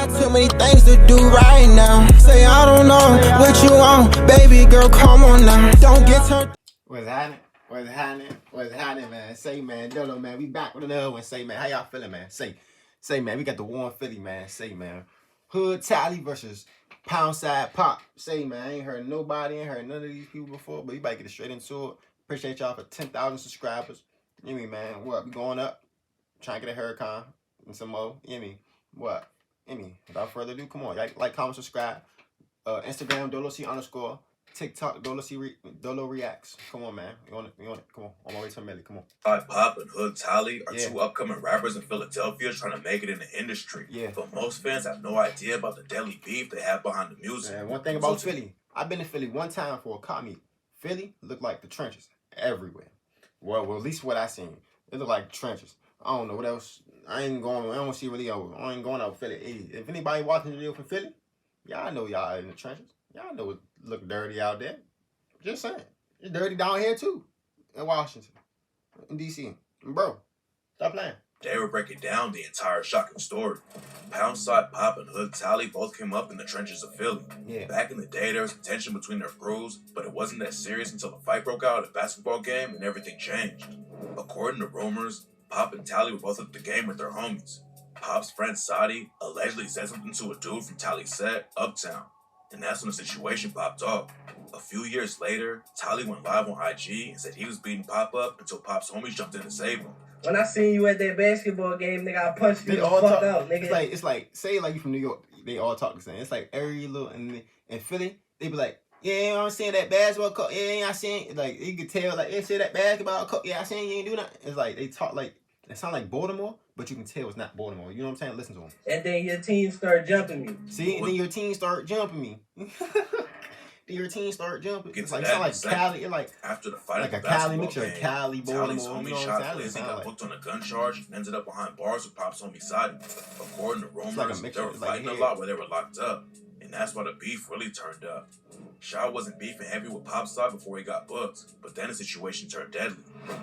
got too many things to do right now. Say I don't know what you want, baby girl, come on now. Don't get turned. What's happening? What's happening? What's happening, man? Say, man, Dolo, man, we back with another one. Say, man, how y'all feeling, man? Say, man, we got the war in Philly, man. Say, man, Hood Tally versus Pound Side Pop. Say, man, I ain't heard nobody, ain't heard none of these people before, but we about to get straight into it. Appreciate y'all for 10,000 subscribers. You know what I mean, man? What? We going up, trying to get a Huracan and some more. You know what I mean? What? You know what I mean? Without further ado, come on, like, comment, subscribe. Instagram DoloC_. TikTok Dolo Reacts. Come on, man. You want it? Come on. On my way to a million. Come on. Pop and Hood Tally are two upcoming rappers in Philadelphia trying to make it in the industry. Yeah. But most fans have no idea about the deadly beef they have behind the music. Man, one thing about Philly, I've been to Philly one time for a car meet. Philly looked like the trenches everywhere. Well, at least what I seen. It looked like trenches. I don't know what else. I ain't going out Philly. If anybody watching the video from Philly, y'all know y'all in the trenches. Y'all know it look dirty out there. Just saying. It's dirty down here too. In Washington. In DC. Bro, stop playing. They were breaking down the entire shocking story. Pound Side Pop and Hood Tally both came up in the trenches of Philly. Yeah. Back in the day, there was tension between their crews, but it wasn't that serious until a fight broke out at a basketball game and everything changed. According to rumors, Pop and Tally were both at the game with their homies. Pop's friend Sadi allegedly said something to a dude from Tally's set, Uptown. And that's when the situation popped off. A few years later, Tally went live on IG and said he was beating Pop up until Pop's homies jumped in to save him. When I seen you at that basketball game, nigga, I punched you the fuck out, nigga. It's like, say like you from New York, they all talk the same. It's like every little, in Philly, they be like, yeah, I'm seeing that basketball coach. Yeah, I seen, like, you could tell, like, yeah, see that basketball coach. Yeah, I seen you ain't do nothing. It's like, they talk like, it sound like Baltimore, but you can tell it's not Baltimore. You know what I'm saying? Listen to them. And then your team start jumping me. See, and then your team start jumping me. Then your team start jumping. It's like, sound like Cali. It's like after the fight like at the a Cali basketball mixture of Cali, Tally's Baltimore. homie You know shot what I'm Lizzie, saying? got booked on a gun charge and ended up behind bars with Pop's homie Sadi. According to rumors, like they were fighting a lot while they were locked up, and that's why the beef really turned up. Shaw wasn't beefing heavy with Pop's side before he got booked, but then the situation turned deadly.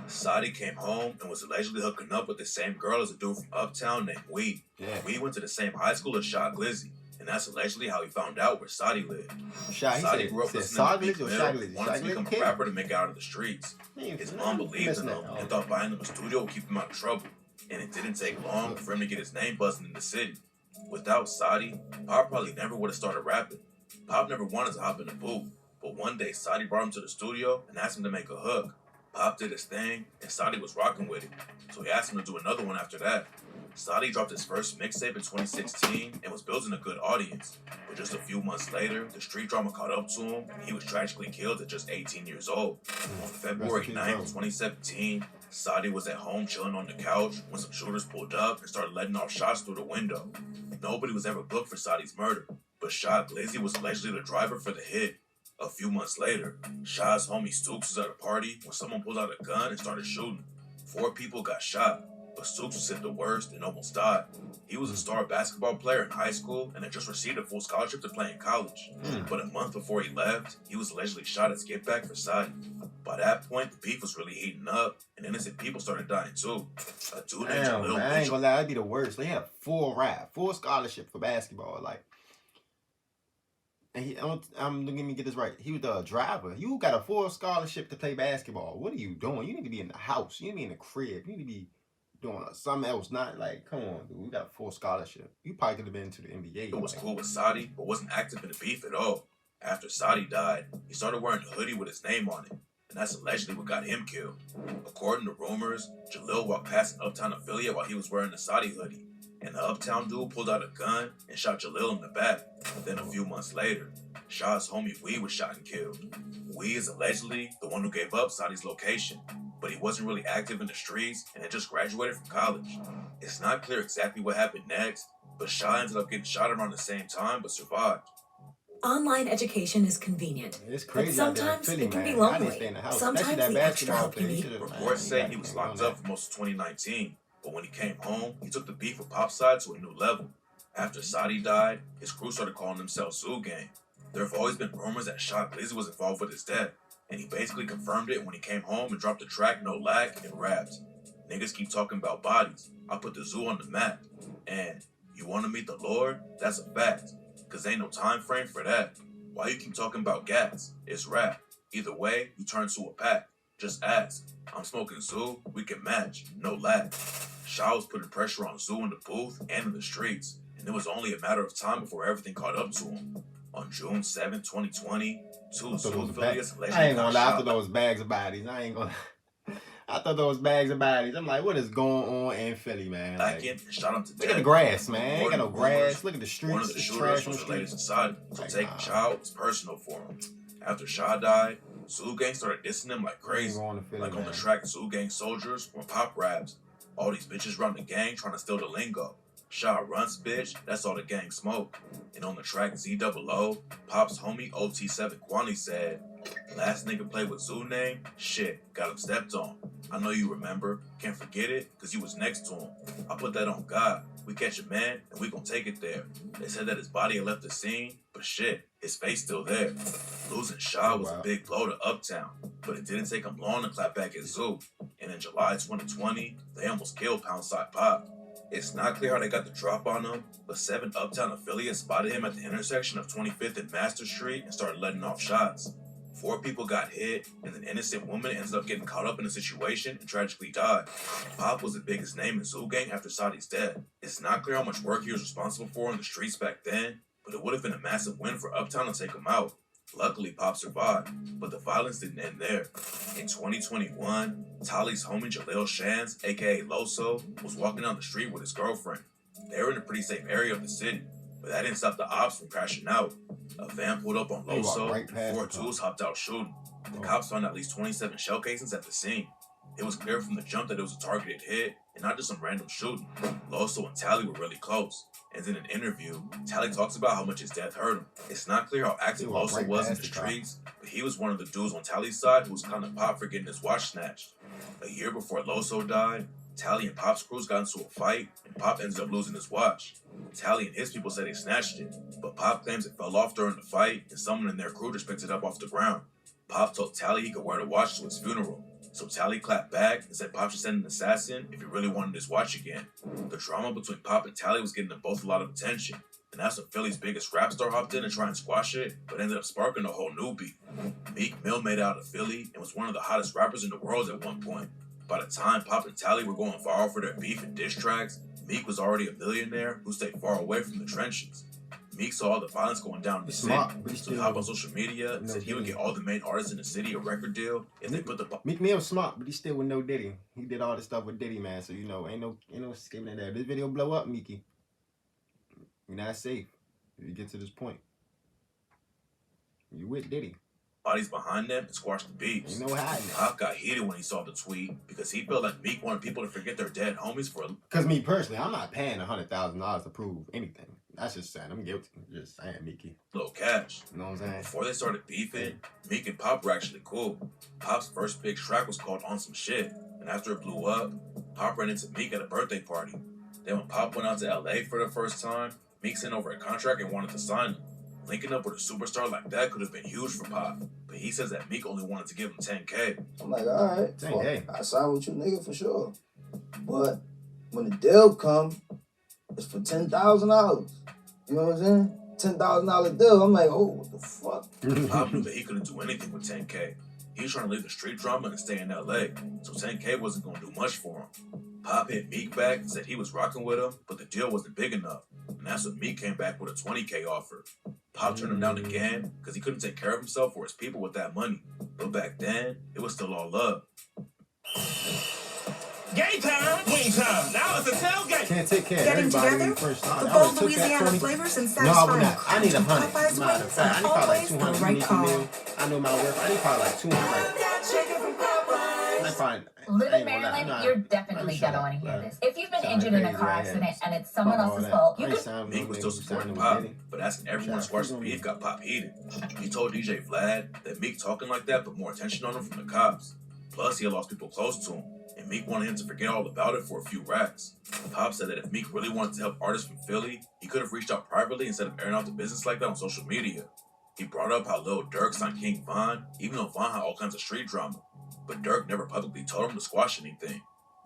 Sadi came home and was allegedly hooking up with the same girl as a dude from Uptown named Wee. Yeah. Wee went to the same high school as Shaw Glizzy, and that's allegedly how he found out where Sadi lived. Sadi grew up listening to Meek Mill, wanted to become a rapper to make it out of the streets. His mom believed in him and thought buying him a studio would keep him out of trouble, and it didn't take long for him to get his name buzzing in the city. Without Sadi, Pop probably never would have started rapping. Pop never wanted to hop in the booth, but one day Sadi brought him to the studio and asked him to make a hook. Pop did his thing, and Sadi was rocking with it, so he asked him to do another one after that. Sadi dropped his first mixtape in 2016 and was building a good audience, but just a few months later, the street drama caught up to him, and he was tragically killed at just 18 years old. On February 9th, 2017, Sadi was at home chilling on the couch when some shooters pulled up and started letting off shots through the window. Nobody was ever booked for Sadi's murder, but Shaw Glizzy was allegedly the driver for the hit. A few months later, Shaw's homie Stooks was at a party when someone pulled out a gun and started shooting. 4 people got shot, but Stooks was hit the worst and almost died. He was a star basketball player in high school and had just received a full scholarship to play in college. But a month before he left, he was allegedly shot at Skip Back for Sadi. By that point, the beef was really heating up, and innocent people started dying too. A dude named Jalil man, I ain't gonna lie, that'd be the worst. They had full scholarship for basketball, like. And let me get this right. He was the driver. You got a full scholarship to play basketball. What are you doing? You need to be in the house. You need to be in the crib. You need to be doing something else. Not like, come on, dude. We got a full scholarship. You probably could have been to the NBA. It was cool with Sadi, but wasn't active in the beef at all. After Sadi died, he started wearing a hoodie with his name on it, and that's allegedly what got him killed. According to rumors, Jalil walked past an Uptown affiliate while he was wearing the Sadi hoodie, and the Uptown dude pulled out a gun and shot Jalil in the back. Then a few months later, Shaw's homie Wee was shot and killed. Wee is allegedly the one who gave up Sadi's location, but he wasn't really active in the streets and had just graduated from college. It's not clear exactly what happened next, but Shaw ended up getting shot around the same time but survived. Online education is convenient, it's crazy, but sometimes it can be lonely. Sometimes the extra help you need. Reports say he was locked up for most of 2019, but when he came home, he took the beef with Pop's side to a new level. After Sadi died, his crew started calling themselves Zoo Gang. There have always been rumors that Shaw Glizzy was involved with his death, and he basically confirmed it when he came home and dropped the track No Lag and rapped. Niggas keep talking about bodies. I put the zoo on the map. And You want to meet the Lord? That's a fact. Cause ain't no time frame for that. Why you keep talking about gas? It's rap. Either way, you turn to a pack. Just ask. I'm smoking Zoo, we can match. No lag. Shaw was putting pressure on Zoo in the booth and in the streets. And it was only a matter of time before everything caught up to him. On June 7, 2020, two Zoo affiliates allegedly I ain't gonna lie, I thought shot. those bags of bodies. I thought those bags of bodies. I'm like, what is going on in Philly, man? Back Like, in and shot him to death. look at the grass, man. Ain't got no According to rumors, grass. Look at the streets. One of the It's shooters trash on was the related streets. to Sadi, so Like, taking nah. Chow was personal for him. After Shaw died, Zoo Gang started dissing him like Ain't crazy. going to Philly, Like on the man. track, Zoo Gang soldiers were pop raps. All these bitches around the gang trying to steal the lingo. Shaw runs, bitch, that's all the gang smoke. And on the track, ZOO, Pop's homie OT7 Kwani said, last nigga played with Zoo name? Shit, got him stepped on. I know you remember, can't forget it, cause you was next to him. I put that on God. We catch a man, and we gon' take it there. They said that his body had left the scene, but shit, his face still there. Losing Shaw was a big blow to Uptown, but it didn't take him long to clap back at Zoo. And in July 2020, they almost killed Poundside Pop. It's not clear how they got the drop on him, but 7 Uptown affiliates spotted him at the intersection of 25th and Master Street and started letting off shots. 4 people got hit, and an innocent woman ended up getting caught up in the situation and tragically died. Pop was the biggest name in Zoo Gang after Sadi's death. It's not clear how much work he was responsible for in the streets back then, but it would have been a massive win for Uptown to take him out. Luckily, Pop survived, but the violence didn't end there. In 2021, Tali's homie Jaleel Shands, aka Loso, was walking down the street with his girlfriend. They were in a pretty safe area of the city, but that didn't stop the ops from crashing out. A van pulled up on Loso, and 4 dudes hopped out shooting. The cops found at least 27 shell casings at the scene. It was clear from the jump that it was a targeted hit, and not just some random shooting. Loso and Tali were really close. And in an interview, Tali talks about how much his death hurt him. It's not clear how active Loso was in the streets, but he was one of the dudes on Tali's side who was kind of Pop for getting his watch snatched. A year before Loso died, Tali and Pop's crews got into a fight, and Pop ended up losing his watch. Tali and his people said they snatched it, but Pop claims it fell off during the fight, and someone in their crew just picked it up off the ground. Pop told Tali he could wear the watch to his funeral. So Tali clapped back and said Pop should send an assassin if he really wanted his watch again. The drama between Pop and Tali was getting them both a lot of attention, and that's when Philly's biggest rap star hopped in to try and squash it, but ended up sparking a whole new beat. Meek Mill made it out of Philly and was one of the hottest rappers in the world at one point. By the time Pop and Tali were going viral for their beef and diss tracks, Meek was already a millionaire who stayed far away from the trenches. Meek saw all the violence going down in the city, so he hopped on social media and said he would get all the main artists in the city a record deal if they put the... Meek Mill smart, but he still with no Diddy. He did all this stuff with Diddy, man, so you know, ain't no skipping it there. This video blow up, Meeky. You're not safe if you get to this point. You with Diddy. Bodies behind them and squashed the beefs. Ain't no hiding. Pop got heated when he saw the tweet because he felt like Meek wanted people to forget their dead homies for... Because me personally, I'm not paying $100,000 to prove anything. That's just saying I'm guilty. Just saying, Meeky. Little cash. You know what I'm saying? Before they started beefing, Meek and Pop were actually cool. Pop's first big track was called On Some Shit, and after it blew up, Pop ran into Meek at a birthday party. Then when Pop went out to LA for the first time, Meek sent over a contract and wanted to sign him. Linking up with a superstar like that could have been huge for Pop, but he says that Meek only wanted to give him $10K. I'm like, all right, 10K. I sign with you, nigga, for sure. But when the deal come, it's for $10,000. You know what I'm saying? $10,000 deal. I'm like, oh, what the fuck? Pop knew that he couldn't do anything with 10K. He was trying to leave the street drama and stay in LA, so 10K wasn't going to do much for him. Pop hit Meek back and said he was rocking with him, but the deal wasn't big enough. And that's when Meek came back with a 20K offer. Pop turned him down again because he couldn't take care of himself or his people with that money. But back then, it was still all love. Game time, wing time. Now it's a tailgate. Can't take care of Getting everybody together, when you first started. the I would've bold took that Louisiana 20. flavors and No, I would satisfying not. I need crunch of 100. Popeye's Matter of wings fact, I and need probably like always the 200. right Meeky call. Mill. I know my worth. I need probably like 200. I probably, Live I in ain't gonna lie. Maryland, Nah, you're let definitely me shut gonna up, want to hear bro. this. If you've been Sound injured in a crazy car right accident here. and it's someone Fuck all else's that. fault, I you ain't could. sound Meek no was nigga still who supporting sounded Pop, with Diddy. but asking everyone to Shout squash out the to beef him. got Pop heated. He told DJ Vlad that Meek talking like that put more attention on him from the cops. Plus, he had lost people close to him, and Meek wanted him to forget all about it for a few racks. Pop said that if Meek really wanted to help artists from Philly, he could have reached out privately instead of airing out the business like that on social media. He brought up how Lil Durk signed King Von, even though Von had all kinds of street drama. But Durk never publicly told him to squash anything.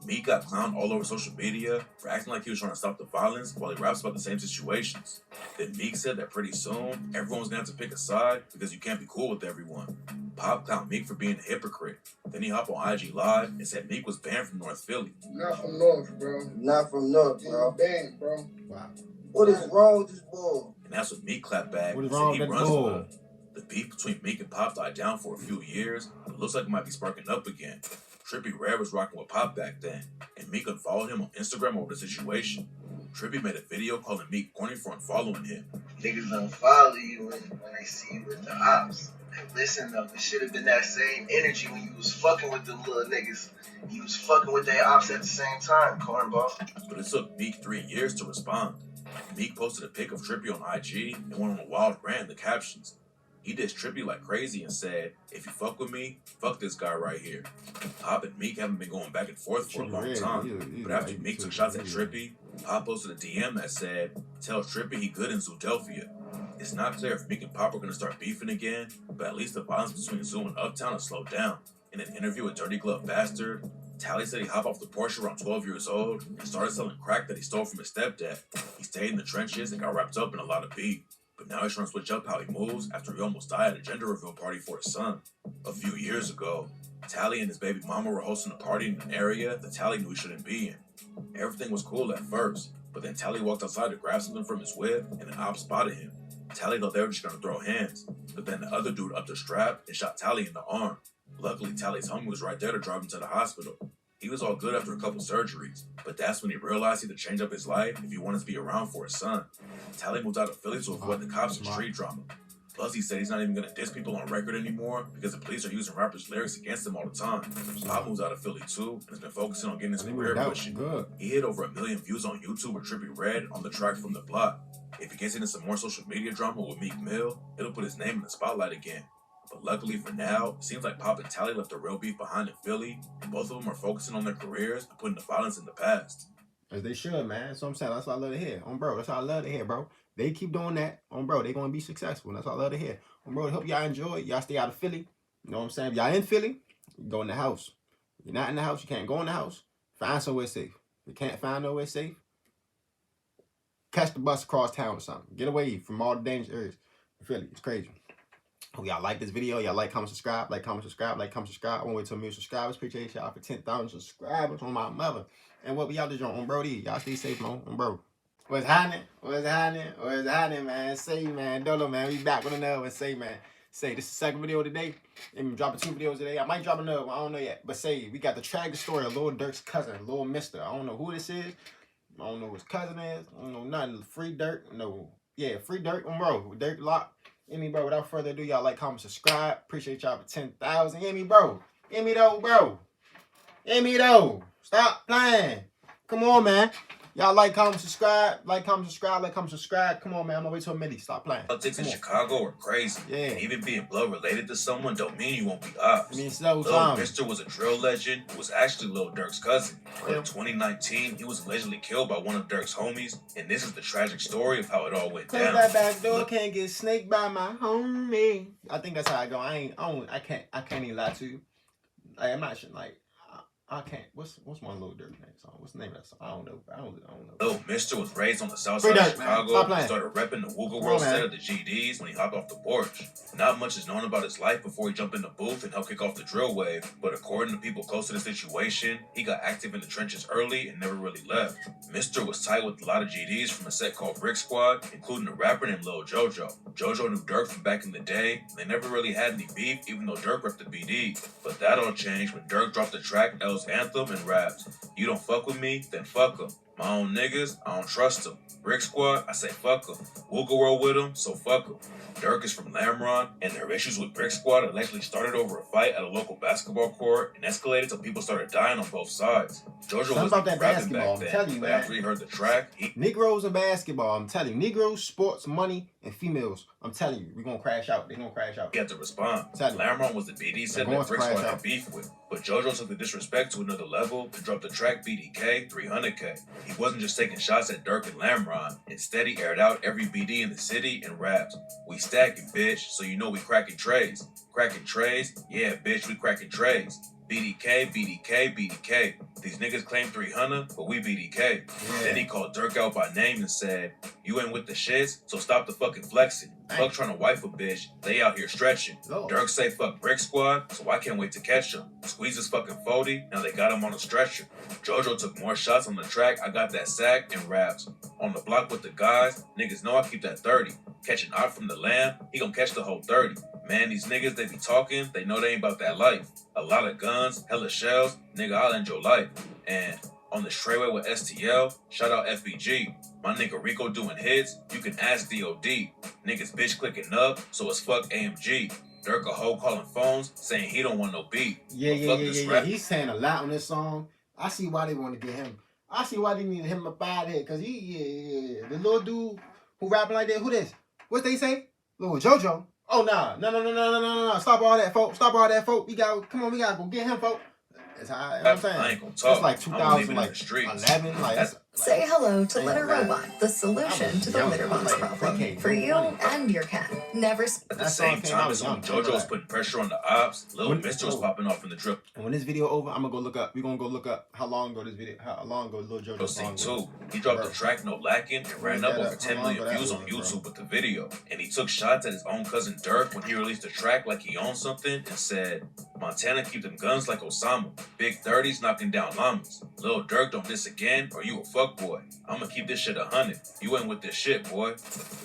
Meek got clowned all over social media for acting like he was trying to stop the violence while he raps about the same situations. Then Meek said that pretty soon, everyone's gonna have to pick a side because you can't be cool with everyone. Pop clowned Meek for being a hypocrite. Then he hopped on IG Live and said Meek was banned from North Philly. Not from North, bro. Not from North, bro. Banned, bro. Wow. What is wrong with this boy? And that's when Meek clapped back What is and wrong said he with that runs bull? for them. The beef between Meek and Pop died down for a few years, but it looks like it might be sparking up again. Trippie Redd was rocking with Pop back then, and Meek unfollowed him on Instagram over the situation. Trippie made a video calling Meek corny for unfollowing him. Niggas unfollow you when they see you with the ops. And listen though, it should have been that same energy when you was fucking with the little niggas. You was fucking with their ops at the same time, cornball. But it took Meek 3 years to respond. Meek posted a pic of Trippie on IG and went on a wild rant in the captions. He dissed Trippie like crazy and said, "If you fuck with me, fuck this guy right here." Pop and Meek haven't been going back and forth for a long time, but after Meek took shots at Trippie, Pop posted a DM that said, "Tell Trippie he good in Zoodelphia." It's not clear if Meek and Pop are going to start beefing again, but at least the violence between Zoo and Uptown has slowed down. In an interview with Dirty Glove Bastard, Tally said he hopped off the Porsche around 12 years old and started selling crack that he stole from his stepdad. He stayed in the trenches and got wrapped up in a lot of beef. But now he's trying to switch up how he moves after he almost died at a gender reveal party for his son. A few years ago, Tally and his baby mama were hosting a party in an area that Tally knew he shouldn't be in. Everything was cool at first, but then Tally walked outside to grab something from his whip and an op spotted him. Tally thought they were just going to throw hands, but then the other dude upped a strap and shot Tally in the arm. Luckily, Tally's homie was right there to drive him to the hospital. He was all good after a couple surgeries, but that's when he realized he had to change up his life if he wanted to be around for his son. Tally moved out of Philly to avoid the cops and street drama. Plus, he said he's not even going to diss people on record anymore because the police are using rappers' lyrics against him all the time. Pop moves out of Philly too and has been focusing on getting his career pushing. He hit over 1 million views on YouTube with Trippie Redd on the track From the Block. If he gets into some more social media drama with Meek Mill, it'll put his name in the spotlight again. But luckily for now, it seems like Pop and Tally left the real beef behind in Philly, and both of them are focusing on their careers and putting the violence in the past. As they should, man. That's what I'm saying. That's what I love to hear. Bro, that's what I love to hear, bro. They keep doing that. Bro, they going to be successful. That's what I love to hear. Bro, I hope y'all enjoy. Y'all stay out of Philly. You know what I'm saying? If y'all in Philly, you go in the house. If you're not in the house, you can't go in the house. Find somewhere safe. If you can't find nowhere safe, catch the bus across town or something. Get away from all the dangerous areas in Philly. It's crazy. Hope y'all like this video. Y'all like, comment, subscribe. Like, comment, subscribe. Like, comment, subscribe. I want to wait till 1 million subscribers. Appreciate y'all for 10,000 subscribers on my mother. And what we y'all doing on Brody? Y'all stay safe, man. On bro. What's happening? What's happening? What's happening, man? Say, man. Dolo, man. We back with another one. Say, man. Say, this is the second video today. I'm dropping 2 videos today. I might drop another one. I don't know yet. But say, we got the tragic story of Lil Durk's cousin, Lil Mister. I don't know who this is. I don't know who his cousin is. I don't know nothing. Free Durk. No. Yeah, free Durk on bro. Durk Lock. Hear me, bro. Without further ado, y'all like, comment, subscribe. Appreciate y'all for 10,000. Hear me, bro. Hear me, though, bro. Hear me, though. Stop playing. Come on, man. Y'all like, comment, subscribe. Like, comment, subscribe. Like, comment, subscribe. Come on, man. I'm gonna wait till 1 million. Stop playing. Politics in Chicago are crazy. Yeah. And even being blood related to someone don't mean you won't be ops. Lil Mister was a drill legend who was actually Lil Durk's cousin. In 2019, he was allegedly killed by one of Durk's homies, and this is the tragic story of how it all went down. Close that back door, can't get snaked by my homie. I think that's how I go. I can't even lie to you. Like, I'm not sure, like, I can't. What's one Lil Durk name song? What's the name of that song? I don't know. Lil Mister was raised on the south side of Chicago and started repping the Wooga World set of the GDs when he hopped off the porch. Not much is known about his life before he jumped in the booth and helped kick off the drill wave, but according to people close to the situation, he got active in the trenches early and never really left. Mister was tight with a lot of GDs from a set called Brick Squad, including a rapper named Lil Jojo. Jojo knew Durk from back in the day, and they never really had any beef, even though Durk repped the BD. But that all changed when Durk dropped the track L's Anthem and raps, "You don't fuck with me, then fuck 'em. My own niggas, I don't trust them. Brick Squad, I say fuck 'em. We'll go roll with them, so fuck 'em." Durk is from Lamron, and their issues with Brick Squad allegedly started over a fight at a local basketball court and escalated till people started dying on both sides. Jojo was about that basketball, back I'm telling then, you, but man. after he heard the track, Negroes and basketball, I'm telling you. Negroes, sports, money, and females. I'm telling you, we're gonna crash out. They're gonna crash out. he had to respond. Tell you. Lamron was the BD set that Brick Squad had beef with, but Jojo took the disrespect to another level and dropped the track BDK 300K. He wasn't just taking shots at Durk and Lamron. Instead, he aired out every BD in the city and raps, "We stacking, bitch, so you know we cracking trays. Cracking trays? Yeah, bitch, we cracking trays. BDK, BDK, BDK. These niggas claim 300, but we BDK. Yeah. Then he called Durk out by name and said, you ain't with the shits, so stop the fucking flexing. Fuck trying to wife a bitch, they out here stretching. Durk say fuck Brick Squad, so I can't wait to catch him. Squeeze his fucking 40, now they got him on a stretcher. JoJo took more shots on the track, I got that sack and raps. On the block with the guys, niggas know I keep that 30. Catching out from the lamb, he gon' catch the whole 30. Man, these niggas, they be talking, they know they ain't about that life. A lot of guns, hella shells, nigga, I'll end your life. And on the straightway with STL, shout out FBG. My nigga Rico doing hits, you can ask DOD. Niggas bitch clicking up, so it's fuck AMG. Durk a hoe calling phones, saying he don't want no beat. Yeah. He's saying a lot on this song. I see why they want to get him. I see why they need him up out here, because the little dude who rapping like that, who this? What they say? Little JoJo. Oh, no. Stop all that, folks. We gotta go get him, folks. That's how, you know what I'm saying? I ain't gonna talk. It's like 2011. Like, that's Say hello to Litter Robot, the solution to the litter box problem. For you and your cat. Never... At the same time as when JoJo was putting pressure on the ops, Lil Mr. was popping off in the drip. And when this video over, we're gonna go look up how long ago Lil JoJo song was. He dropped the track No Lacking and ran up over 10 million views on YouTube with the video. And he took shots at his own cousin Durk when he released the track like he owned something and said, Montana keep them guns like Osama. Big 30s knocking down llamas. Lil Durk don't diss again or you a fuck boy. I'ma keep this shit 100. You ain't with this shit, boy.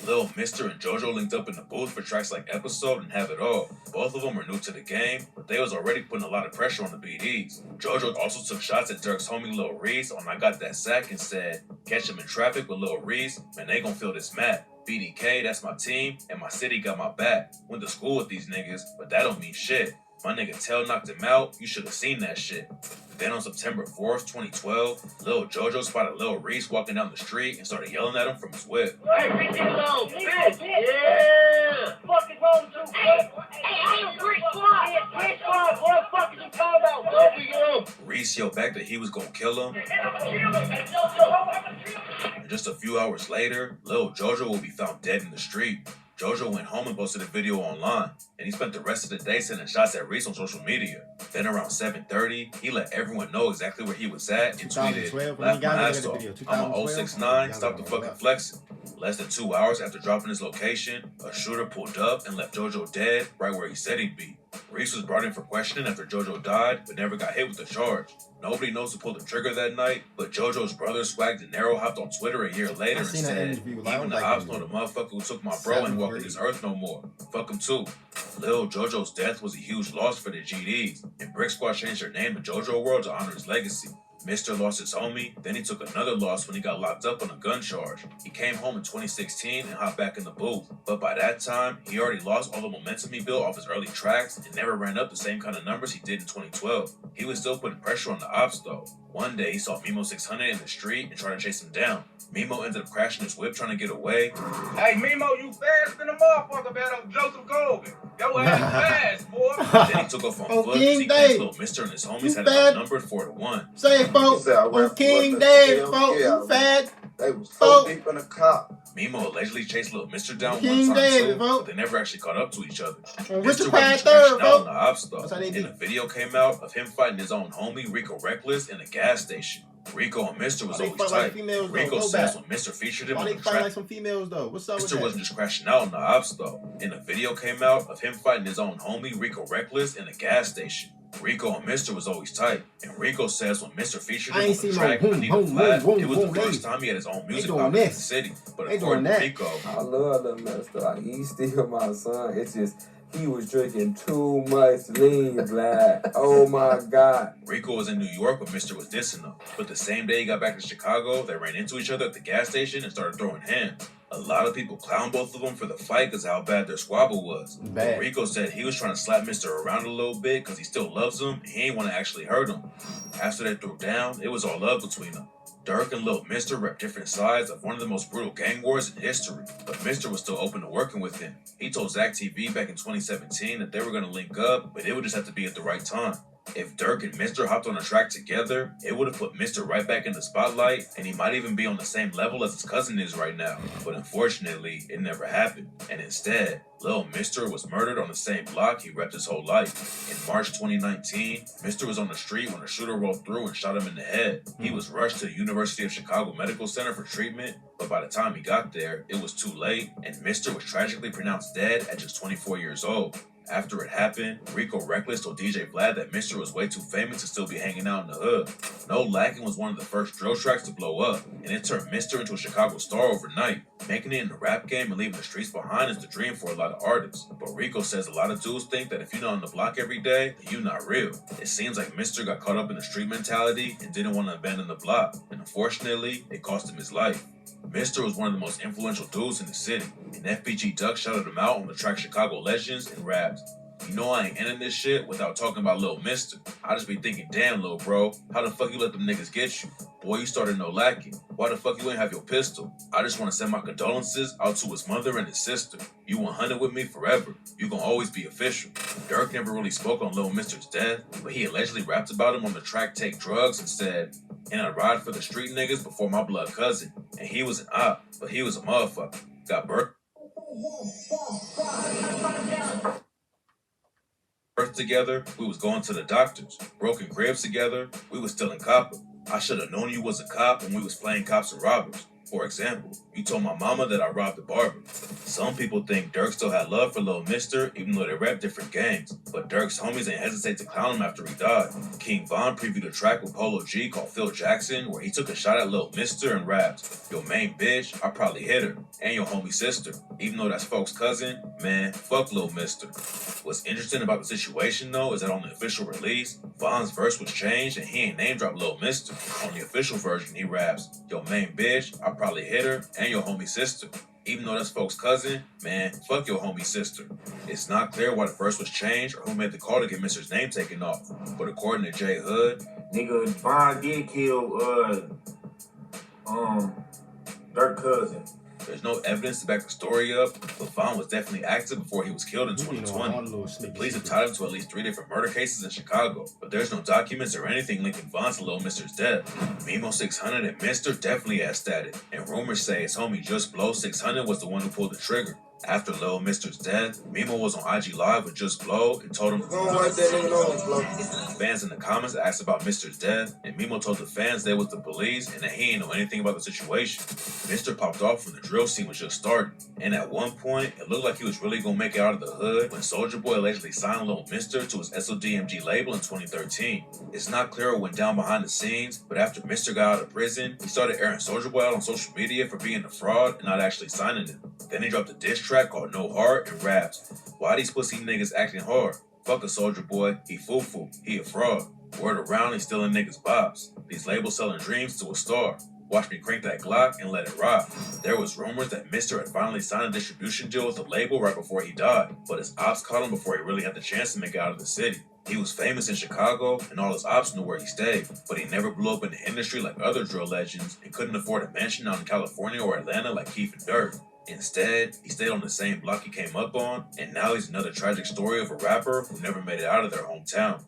Lil Mr. and JoJo linked up in the booth for tracks like Episode and Have It All. Both of them were new to the game, but they was already putting a lot of pressure on the BDs. JoJo also took shots at Durk's homie Lil Reese on I Got That Sack and said, catch him in traffic with Lil Reese, man, they gon' feel this mad. BDK, that's my team, and my city got my back. Went to school with these niggas, but that don't mean shit. My nigga Tell knocked him out, you should've seen that shit. Then on September 4th, 2012, Lil JoJo spotted Lil Reese walking down the street and started yelling at him from his whip. Hey, Reese, you little bitch! Yeah! Fuck is wrong with you, hey, I am Brick Squad! Brick Squad, what the fuck is you talking about? What we on? Reese yelled back that he was gonna kill him. And just a few hours later, Lil JoJo will be found dead in the street. JoJo went home and posted a video online, and he spent the rest of the day sending shots at Reese on social media. Then around 7:30, he let everyone know exactly where he was at and tweeted, laugh my ass off, I'm on 069, stop the fucking flexing. Less than 2 hours after dropping his location, a shooter pulled up and left JoJo dead right where he said he'd be. Reese was brought in for questioning after JoJo died, but never got hit with the charge. Nobody knows who pulled the trigger that night, but JoJo's brother Swag De Niro hopped on Twitter a year later and said, even the ops know the motherfucker who took my bro ain't walking this earth no more. Fuck him too. Lil JoJo's death was a huge loss for the GDs, and Brick Squad changed their name to JoJo World to honor his legacy. Mr. lost his homie, then he took another loss when he got locked up on a gun charge. He came home in 2016 and hopped back in the booth, but by that time, he already lost all the momentum he built off his early tracks and never ran up the same kind of numbers he did in 2012. He was still putting pressure on the ops though. One day, he saw Mimo 600 in the street and tried to chase him down. Mimo ended up crashing his whip trying to get away. Hey, Mimo, you fast than a motherfucker, man. I'm Joseph Colvin. Yo ass fast, boy. Then he took off on foot because he claimed Lil Mr. and his homies had it outnumbered 4-1. Say it, folks. On King Dave, folks. You fat. They was so deep in the car. Mimo allegedly chased Lil Mr. down one time too, but they never actually caught up to each other. Mr. wasn't crashing out in the ops though, and a video came out of him fighting his own homie Rico Reckless in a gas station. Rico and Mr. was always tight. Rico says when Mr. featured him on the track, like some females though? What's up Mr. wasn't just crashing out in the ops though. And a video came out of him fighting his own homie Rico Reckless in a gas station. Rico and Mr. was always tight, and Rico says when Mr. featured him on the track, I Need a Flat, it was the first time he had his own music out in the city. But according to Rico, I love that Mr. Like, he's still my son. It's just, he was drinking too much lean, black. Oh my God. Rico was in New York when Mr. was dissing him, but the same day he got back to Chicago, they ran into each other at the gas station and started throwing hands. A lot of people clown both of them for the fight because how bad their squabble was. But Rico said he was trying to slap Mr. around a little bit because he still loves him and he ain't want to actually hurt him. After they threw down, it was all love between them. Durk and Lil Mr. rep different sides of one of the most brutal gang wars in history, but Mr. was still open to working with him. He told Zach TV back in 2017 that they were going to link up, but it would just have to be at the right time. If Durk and Mr. hopped on a track together, it would have put Mr. right back in the spotlight, and he might even be on the same level as his cousin is right now. But unfortunately, it never happened. And instead, Lil Mr. was murdered on the same block he repped his whole life. In March 2019, Mr. was on the street when a shooter rolled through and shot him in the head. He was rushed to the University of Chicago Medical Center for treatment, but by the time he got there, it was too late, and Mr. was tragically pronounced dead at just 24 years old. After it happened, Rico Reckless told DJ Vlad that Mr. was way too famous to still be hanging out in the hood. No Lacking was one of the first drill tracks to blow up, and it turned Mr. into a Chicago star overnight. Making it in the rap game and leaving the streets behind is the dream for a lot of artists. But Rico says a lot of dudes think that if you're not on the block every day, then you're not real. It seems like Mr. got caught up in the street mentality and didn't want to abandon the block, and unfortunately, it cost him his life. Mr. was one of the most influential dudes in the city, and FBG Duck shouted him out on the track Chicago Legends and rapped, "You know I ain't ending this shit without talking about Lil Mr. I just be thinking, damn, lil bro, how the fuck you let them niggas get you? Boy, you started no lacking. Why the fuck you ain't have your pistol? I just want to send my condolences out to his mother and his sister. You 100 with me forever. You gon' always be official." Durk never really spoke on Lil Mr.'s death, but he allegedly rapped about him on the track Take Drugs and said, "And I ride for the street niggas before my blood cousin. And he was an op, but he was a motherfucker. Got birth together, we was going to the doctors. Broken cribs together, we was stealing copper. I should have known you was a cop when we was playing cops and robbers. For example, you told my mama that I robbed a barber." Some people think Durk still had love for Lil Mr., even though they rap different gangs. But Durk's homies ain't hesitate to clown him after he died. King Von previewed a track with Polo G called Phil Jackson, where he took a shot at Lil Mr. and rapped, "Your main bitch, I probably hit her, and your homie sister. Even though that's folks' cousin, man, fuck Lil Mr." What's interesting about the situation though is that on the official release, Von's verse was changed and he ain't name dropped Lil Mr. On the official version, he raps, "Your main bitch, I probably hit her, and your homie sister. Even though that's folks' cousin, man, fuck your homie sister." It's not clear why the verse was changed or who made the call to get Mr.'s name taken off, but according to J Hood, nigga, Von did kill Durk cousin. There's no evidence to back the story up, but Von was definitely active before he was killed in 2020. Police have tied him to at least 3 different murder cases in Chicago, but there's no documents or anything linking Von to Lil Mr.'s death. Mimo 600 and Mr. definitely had static, and rumors say his homie Just Blow 600 was the one who pulled the trigger. After Lil Mr.'s death, Mimo was on IG Live with Just Blow and told him fans in the comments asked about Mr.'s death, and Mimo told the fans they was the police and that he ain't know anything about the situation. Mr. popped off when the drill scene was just starting, and at one point, it looked like he was really gonna make it out of the hood when Soulja Boy allegedly signed Lil Mr. to his SODMG label in 2013. It's not clear what went down behind the scenes, but after Mr. got out of prison, he started airing Soulja Boy out on social media for being a fraud and not actually signing him. Then he dropped a diss track called No Heart and raps, "Why these pussy niggas acting hard? Fuck a Soulja Boy, he foo-foo, he a fraud. Word around, he stealing niggas' bops. These labels selling dreams to a star. Watch me crank that Glock and let it rock." There was rumors that Mr. had finally signed a distribution deal with the label right before he died, but his ops caught him before he really had the chance to make it out of the city. He was famous in Chicago, and all his ops knew where he stayed, but he never blew up in the industry like other drill legends and couldn't afford a mansion out in California or Atlanta like Keith and Durk. Instead, he stayed on the same block he came up on, and now he's another tragic story of a rapper who never made it out of their hometown.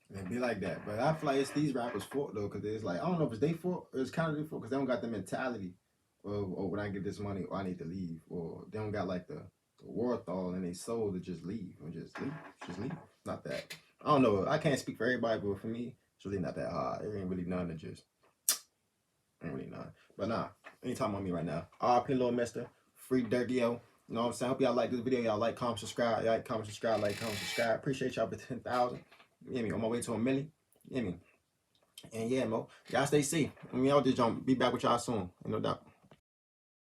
It be like that, but I feel like it's these rappers' fault though, because it's like, I don't know if it's their fault or it's kind of their fault, because they don't got the mentality of, oh, when I get this money, I need to leave, or they don't got like the wherewithal in their soul to just leave, or just leave. Not that. I don't know. I can't speak for everybody, but for me, it's really not that hard. It ain't really none to just. Ain't really none. But nah, ain't talking about me right now. RP Lil Mr. Free Durk, yo. You know what I'm saying? Hope y'all like this video. Y'all like, comment, subscribe. Y'all like, comment, subscribe. Like, comment, subscribe. Appreciate y'all for 10,000. You hear me? On my way to 1 million. You hear me? And yeah, Mo. Y'all stay safe. I mean, y'all just be back with y'all soon. Ain't no doubt.